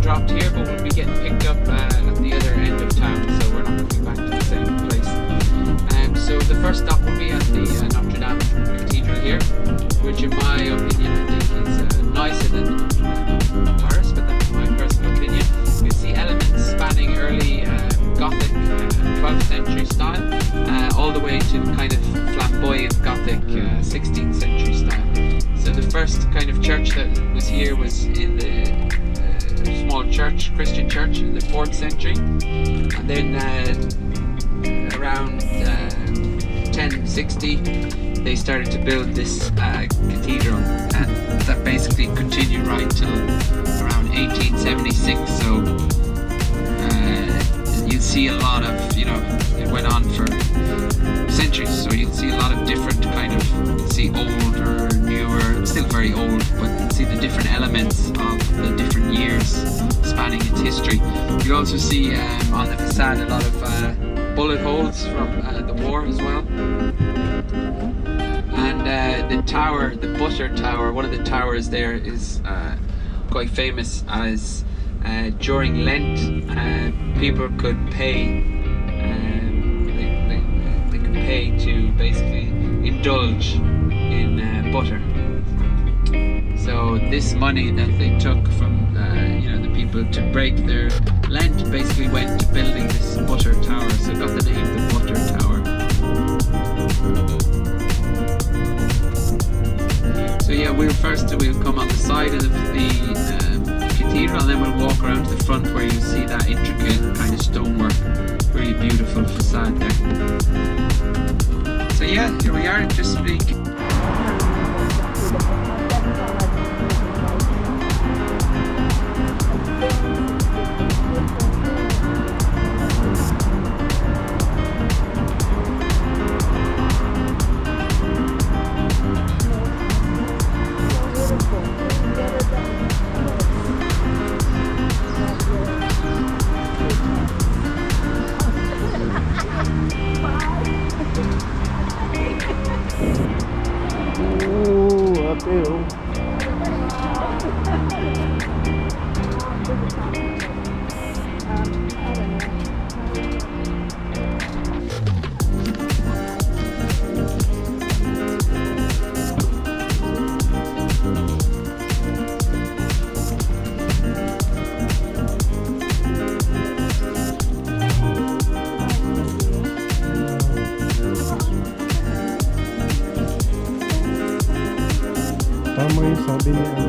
dropped here, but we'll be getting picked up at the other end of town, so we're not coming back to the same place. So the first stop will be at the Notre Dame Cathedral here, which in my opinion I think is nicer than the Notre Dame of Paris, but that's my personal opinion. You see elements spanning early Gothic 12th century style, all the way to kind of flamboyant Gothic 16th century style. So the first kind of church that was here was in the small church, Christian church in the 4th century, and then around 1060 they started to build this cathedral, and that basically continued right till around 1876. So you'd see a lot of, you know, it went on for centuries, so you'd see a lot of different kind of, you'd see older, newer, still very old, but you'd see the different elements of the different years spanning its history. You also see on the facade a lot of bullet holes from the war as well. And the tower, the Butter Tower, one of the towers there is quite famous as during Lent people could pay, they could pay to basically indulge in butter. So this money that they took from you know, the people to break their Lent basically went to building this Butter Tower, so it got the name the Butter Tower. So yeah, we'll come on the side of the cathedral, and then we'll walk around to the front where you see that intricate kind of stonework, really beautiful facade there. So yeah, here we are, just speak. Tama yung sabi ni ano.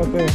Okay.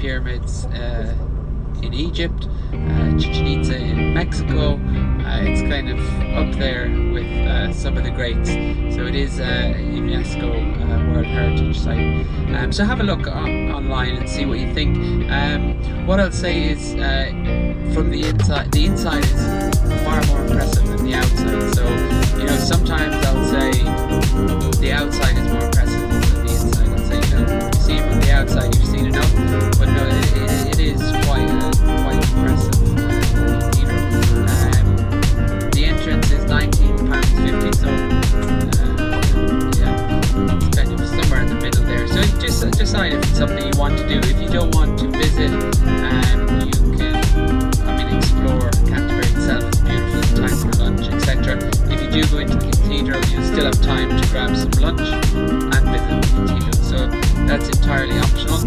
pyramids in Egypt, Chichen Itza in Mexico. It's kind of up there with some of the greats. So it is a UNESCO World Heritage Site. So have a look online and see what you think. What I'll say is from the inside is far more impressive than the outside. So, you know, sometimes I'll say the outside is more impressive than the inside. I'll say, you know, you see from the outside, you've seen enough, but no, it is quite impressive. The entrance is £19.50, so yeah, it's kind of somewhere in the middle there. So just decide if it's something you want to do. If you don't want to visit, you can, explore Canterbury itself. It's beautiful, time for lunch, etc. If you do go into the cathedral, you'll still have time to grab some lunch and visit the cathedral. So that's entirely optional.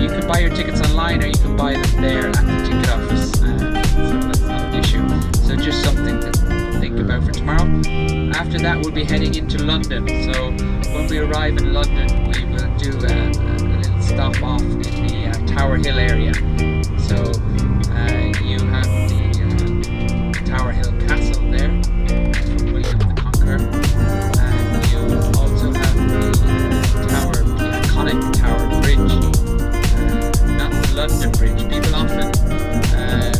You can buy your tickets online, or you can buy them there at the ticket office. So that's not an issue. So just something to think about for tomorrow. After that, we'll be heading into London. So when we arrive in London, we will do a little stop off in the Tower Hill area. So you have the Tower Hill Castle there from William the Conqueror, and you also have the iconic Tower Bridge, not the London Bridge. People often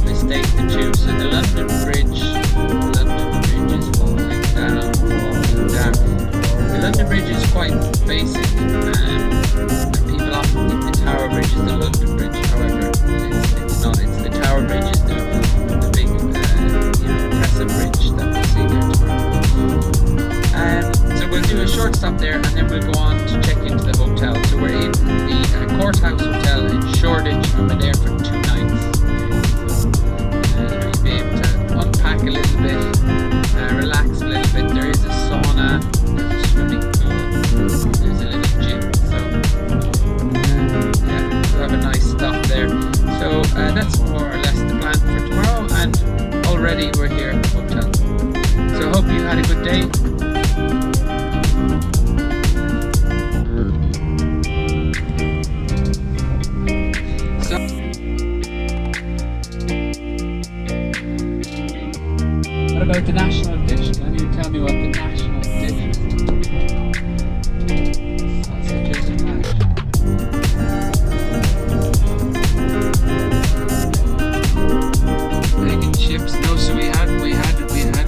mistake the two. So the London Bridge is falling down. The London Bridge is quite basic, and people often think the Tower Bridge is the London Bridge. However, it's not. It's the Tower Bridge is the big impressive bridge that we see there tomorrow. So we'll do a short stop there, and then we'll go on to check into the hotel. So we're in the Courthouse Hotel in Shoreditch, and we're there for 2 nights. You'll be able to unpack a little bit, relax a little bit. There is a sauna, there's a swimming pool, there's a little gym. So we'll have a nice stop there. So that's more or less the plan for tomorrow, and already we're here at the hotel. So I hope you had a good day. What about the national dish? Can you tell me what the national dish is? Sausages and mash. Egg and chips. No, so we had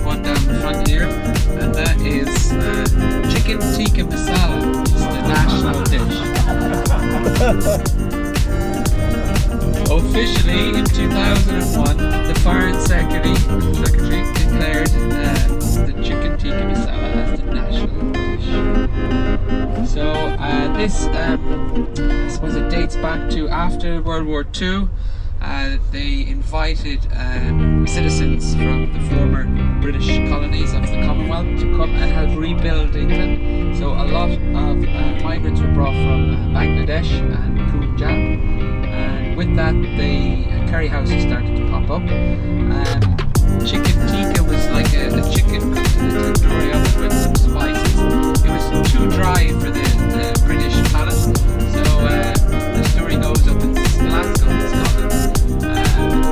one down the front here, and that is chicken tikka masala. It's the national dish. Officially, in 2001, the Foreign Secretary declared the chicken tikka masala as the national dish. So this, I suppose it dates back to after World War II. They invited citizens from the former British colonies of the Commonwealth to come and help rebuild England. So a lot of migrants were brought from Bangladesh and Punjab. And with that, the curry houses started to pop up. Chicken tikka was like a chicken cooked in a tandoori oven with some spices. It was too dry for the British palate. So the story goes up in Glasgow, Scotland.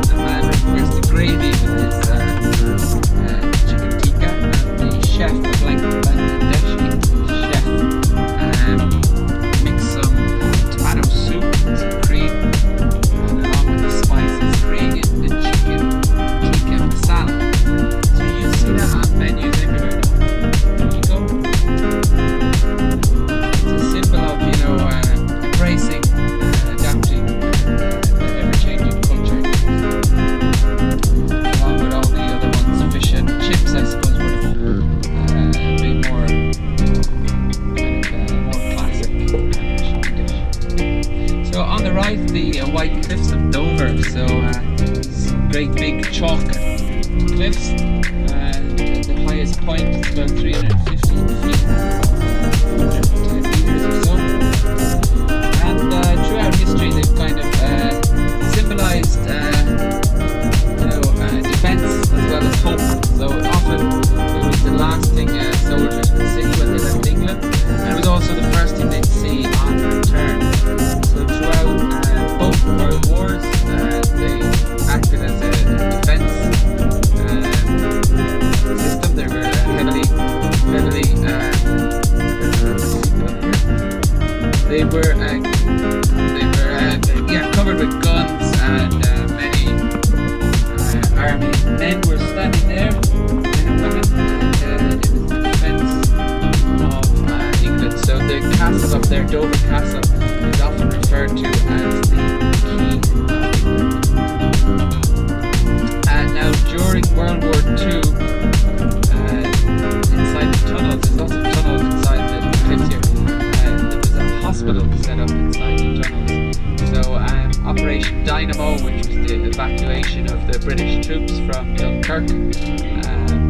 The man requires the gravy with his chicken tikka, and the chef, like Bangladeshi chef, mixed some tomato soup and some cream, and along with the spices created the chicken tikka masala. So you see that on menus everywhere. There you go. It's a symbol of, embracing, adapting the ever-changing culture. Along with all the other ones, fish and chips, I suppose, would have been more classic dish. So on the right, the white cliffs of Dover. So great big chalk cliffs. The highest point is about 315 feet, 110 meters or so. And throughout history, they've kind of symbolized, defense as well as hope. So often it was the last thing soldiers would see when they left England, and it was also the first thing they'd see on return. So throughout both World Operation Dynamo, which was the evacuation of the British troops from Dunkirk.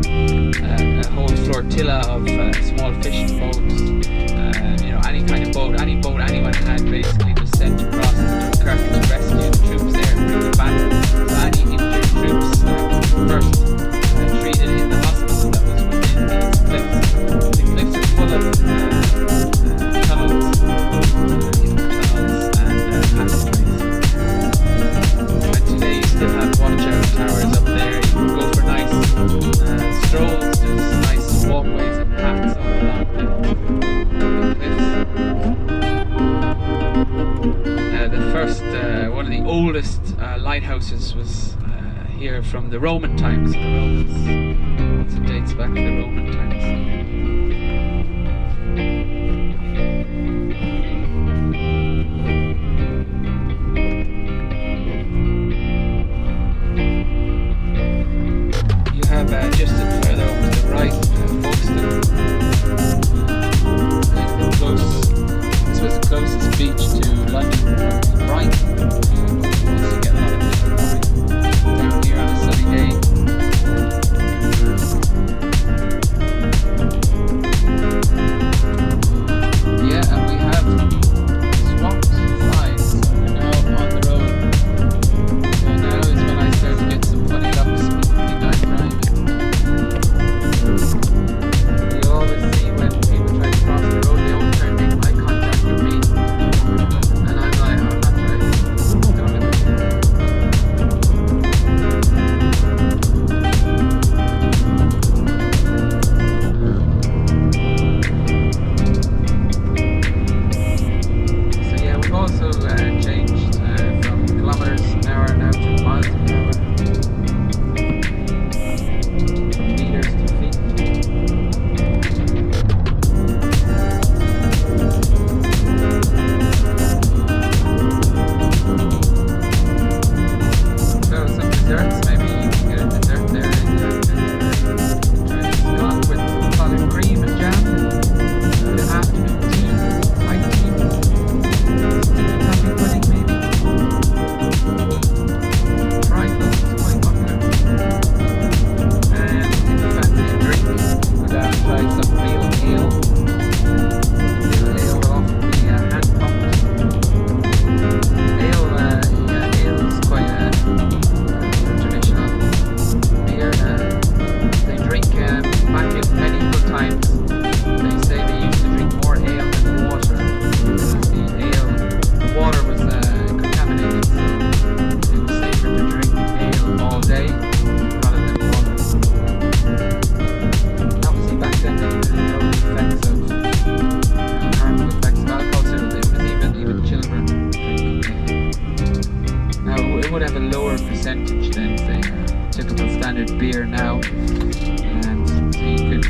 A whole flotilla of small fishing boats, any kind of boat, any boat anyone had basically was sent across to Dunkirk to rescue the troops there and bring them back. So any injured troops first treated in the hospital that was within these cliffs. The cliffs are full of tunnels and passageways. And today you still have watchout towers up there. You can go for nice strolls. There's nice walkways and paths all along the cliffs. The first, one of the oldest lighthouses was here from the Roman times. So the Romans, it dates back to the Roman times. You have just further over to the right, Folkestone. This was the closest beach to London, Brighton. Also get a lot of people coming down here on a sunny day. Yeah, and we have swapped sides. We're now on the road. So now is when I start to get some funny looks when I'm driving. You always see when people try to cross the road, they always try to make eye contact with me. And I'm like, I'm not trying. Don't let me. So yeah, we've also changed from kilometers an hour now to miles an hour. Meters to feet. So some desserts, maybe you can get a dessert there in Scotland with clotted cream and jam. The afternoon tea, white tea, sticky toffee pudding maybe. Trifle is quite popular. And if you fancy a drink, you could try some real ale. Real ale will often be hand pumped. Ale is quite a traditional beer. They drink back in medieval times. They say they used to drink more ale than water because the water was contaminated, so it was safer to drink ale all day rather than water. Obviously back then they didn't know the effects of harmful effects of alcohol, so it was even children drink. Now it would have a lower percentage than say typical standard beer now, and so you could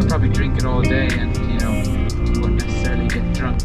probably drink it all day and you wouldn't necessarily get drunk.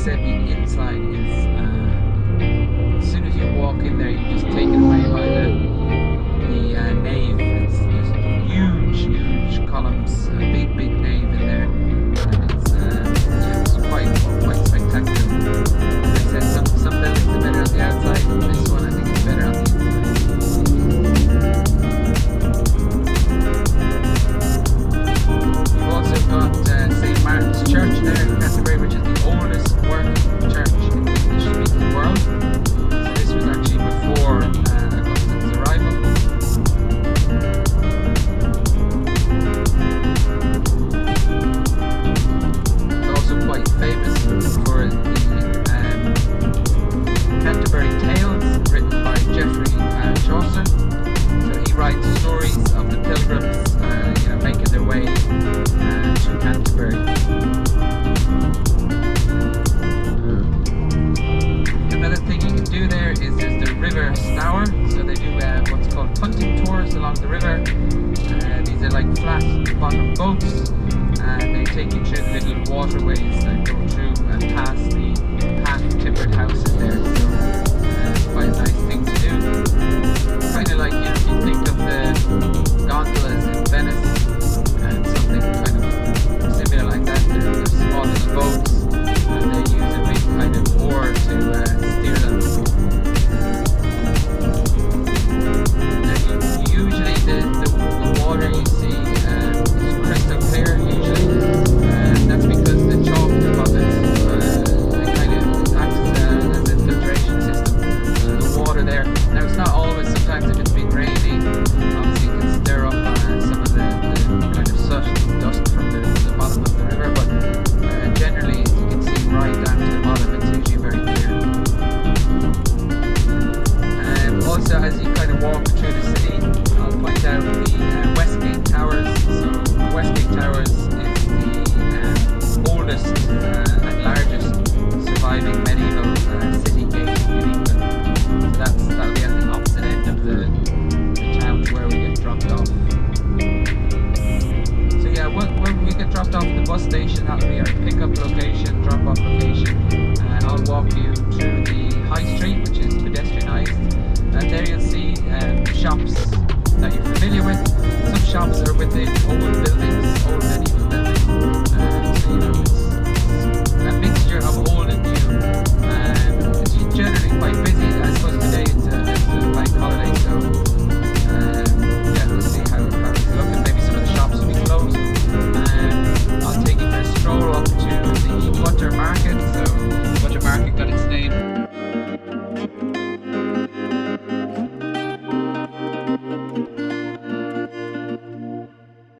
said, the inside is, as soon as you walk in there, you're just taken away by the nave. It's just huge columns, a big nave in there, and it's quite spectacular. As I said, some buildings are better on the outside. This one I think is better on the inside. You've also got St. Martin's Church there in Canterbury, which is the oldest working church in the English-speaking world. So this was actually before Augustine's arrival. It's also quite famous for the Canterbury Tales, written by Geoffrey Chaucer. So he writes stories of the pilgrims, making their way to Canterbury. Another thing you can do there is there's the River Stour. So they do what's called punting tours along the river. These are like flat bottom boats, and they take you through the little waterways that go through and past the half-timbered houses there. So it's quite a nice thing to do. Kind of like, if you think of the gondolas in Venice, and something kind of similar like that. They're small little boats, and they use a big kind of oar to steer them. Usually the water you see is crystal clear usually, and that's because the chalk deposits kind of acts as a filtration system. The water there, now it's not always, sometimes if it's been rainy, obviously it can stir up some of the kind of soot and dust from the bottom of the river, but generally you can see right down to the bottom, it's usually very clear. Also, as you kind of walk through the city, I'll point out the Westgate Towers. So the Westgate Towers is the oldest and largest surviving medieval city gate in England. So that'll be at the opposite end of the town to where we get dropped off. So yeah, when we get dropped off at the bus station, that'll be our pickup location, drop-off location. I'll walk you through the high street, which is pedestrianised. And there you'll see shops that you're familiar with. Some shops are within old buildings, old medieval buildings. So it's